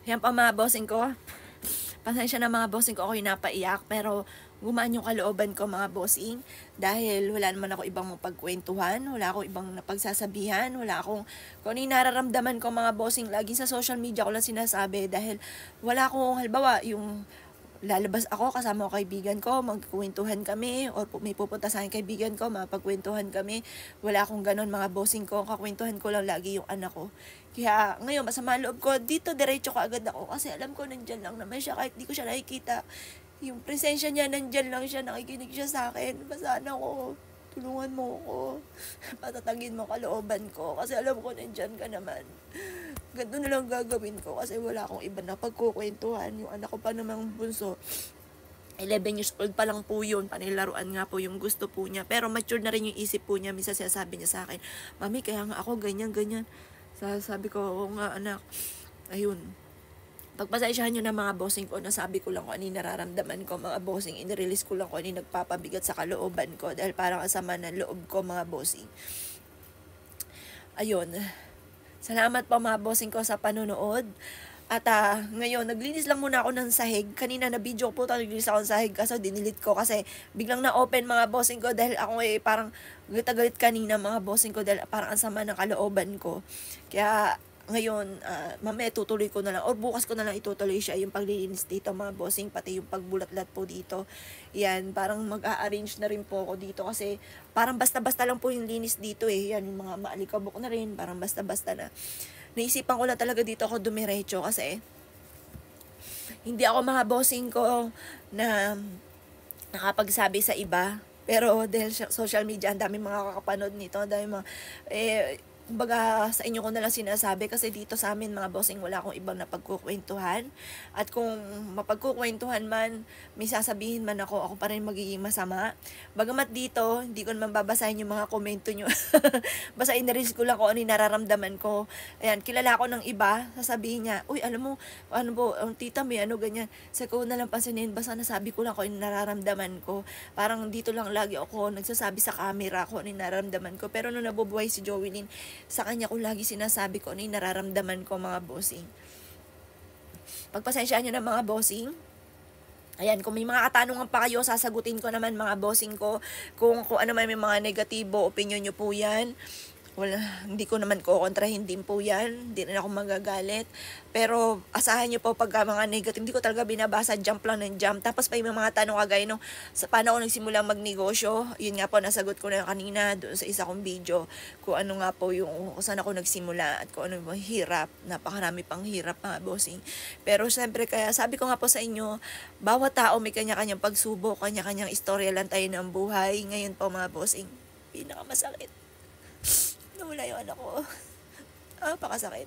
Yan pa mga bossing ko. Pasensya na mga bossing ko, ako'y napaiyak. Pero gumaan yung kalooban ko mga bossing. Dahil wala naman ako ibang mapagkwentuhan. Wala akong ibang napagsasabihan. Wala akong, kung ano yung nararamdaman ko mga bossing, lagi sa social media ko lang sinasabi. Dahil wala akong, halimbawa, yung lalabas ako kasama ko kaibigan ko, magkukwentuhan kami, or may pupunta sa akin kaibigan ko, mapagkwentuhan kami. Wala akong ganon mga bossing ko, kakwentuhan ko lang lagi yung anak ko. Kaya ngayon, masama loob ko, dito diretso ka agad ako kasi alam ko nandyan lang naman siya kahit di ko siya nakikita. Yung presensya niya, nandyan lang siya, nakikinig siya sa akin. Basta ako, tulungan mo ako. Patatagin mo kalooban ko kasi alam ko nandyan ka naman. Ganito na lang gagawin ko kasi wala akong iba na pagkukwentuhan. Yung anak ko pa namang bunso, 11 years old pa lang po yun. Panilaruan nga po yung gusto po niya. Pero mature na rin yung isip po niya. Minsan sinasabi niya sa akin, Mami, kaya nga ako ganyan, ganyan. Sabi ko, oo nga anak. Ayun. Pagpasensyahan nyo na mga bossing ko, nasabi ko lang kung ano yung nararamdaman ko mga bossing. In-release ko lang kung ano yung nagpapabigat sa kalooban ko. Dahil parang asama ng loob ko mga bossing. Ayun. Salamat po mga bossing ko sa panonood. At ngayon, naglinis lang muna ako ng sahig. Kanina na video ko po naglinis ako ng sahig kaso dinilit ko kasi biglang na-open mga bossing ko dahil ako parang galit kanina mga bossing ko dahil parang ang sama ng kalooban ko. Kaya ngayon, mamaya tutuloy ko na lang or bukas ko na lang itutuloy siya yung paglilinis dito mga bossing, pati yung pagbulat-lat po dito. Yan, parang mag-a-arrange na rin po ako dito kasi parang basta-basta lang po yung linis dito Yan, yung mga maalikabok na rin, parang basta-basta na. Naisipan ko lang talaga dito ako dumiretso kasi hindi ako mga bossing ko na nakapagsabi sa iba. Pero dahil social media, ang daming mga kakapanood nito, ang daming mga, kumbaga sa inyo ko na lang sinasabi kasi dito sa amin mga bossing wala akong ibang napagkukwentuhan. At kung mapagkukwentuhan man, may sasabihin man ako pa rin magiging masama. Bagamat dito, hindi ko naman babasahin yung mga komento nyo. Basta inaris ko lang kung ano yung nararamdaman ko. Ayan, kilala ko ng iba, sasabihin niya, uy, alam mo, ano po, tita, may ano ganyan. Sa ko na lang pansinin, basta nasabi ko lang kung ano yung nararamdaman ko. Parang dito lang lagi ako nagsasabi sa camera kung ano yung nararamdaman ko. Pero nung nabubuhay si Joelyn, sa kanya ko lagi sinasabi ko ano yung nararamdaman ko mga bossing. Pagpasensyaan nyo ng mga bossing. Ayan, kung may mga katanungan pa kayo, sasagutin ko naman mga bossing ko. Kung ano man may mga negatibo, opinion nyo po yan. Wala, hindi ko naman kukontrahin din po yan. Hindi rin ako magagalit. Pero asahan nyo po pagka mga negative. Hindi ko talaga binabasa, jump lang ng jump. Tapos pa yung mga tanong kagaya nung paano ako nagsimulang magnegosyo. Yun nga po, nasagot ko na kanina doon sa isa kong video. Kung ano nga po yung, kung saan ako nagsimula at kung ano yung hirap. Napakarami pang hirap mga bossing. Pero siyempre, kaya sabi ko nga po sa inyo, bawat tao may kanya-kanyang pagsubok, kanya-kanyang istorya lang tayo ng buhay. Ngayon po mga bossing, pinakamasakit. Nawala yung anak ko. Pakasakit.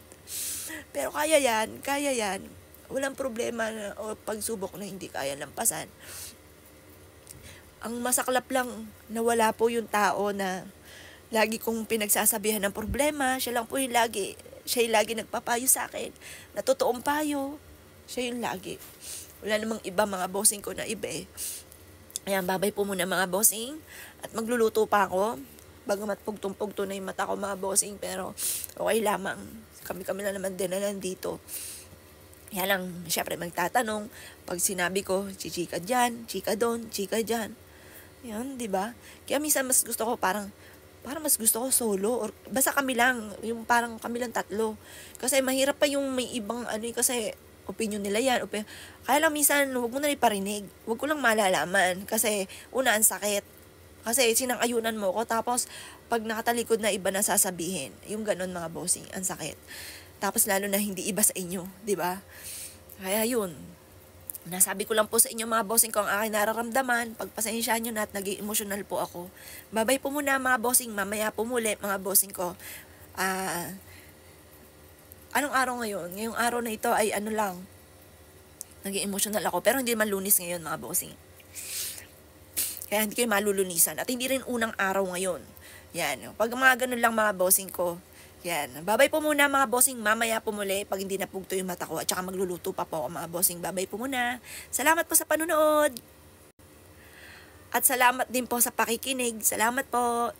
Pero kaya yan. Walang problema o pagsubok na hindi kaya lampasan. Ang masaklap lang, nawala po yung tao na lagi kong pinagsasabihan ng problema. Siya lang po yung lagi nagpapayo sa akin. Na totoong payo. Siya yung lagi. Wala namang iba mga bossing ko na iba Ayan, babay po muna mga bossing. At magluluto pa ako. Bagamat pugtong-pugto na yung mata ko mga bossing, pero okay lamang. Kami-kami na naman din na nandito. Kaya lang, syempre magtatanong. Pag sinabi ko, chika dyan, chika doon, chika dyan. Yan, di ba? Kaya minsan mas gusto ko parang mas gusto ko solo. Or basta kami lang, yung parang kami lang tatlo. Kasi mahirap pa yung may ibang kasi opinion nila yan. Kaya lang minsan, huwag mo na iparinig. Huwag ko lang malalaman. Kasi una, ang sakit. Kasi sinang-ayunan mo ko, tapos pag nakatalikod na iba na sasabihin, yung ganun mga bossing, ang sakit. Tapos lalo na hindi iba sa inyo, di ba? Kaya yun, nasabi ko lang po sa inyo mga bossing ko ang aking nararamdaman, pagpasensyahan nyo na at naging emotional po ako. Babay po muna mga bossing, mamaya po muli mga bossing ko. Anong araw ngayon? Ngayong araw na ito ay naging emotional ako, pero hindi man Lunes ngayon mga bossing. Kaya hindi kayo malulunisan. At hindi rin unang araw ngayon. Yan. Pag mga ganun lang mga bossing ko. Yan. Babay po muna mga bossing. Mamaya po muli pag hindi napugto yung mata ko. At saka magluluto pa po ako mga bossing. Babay po muna. Salamat po sa panunood. At salamat din po sa pakikinig. Salamat po.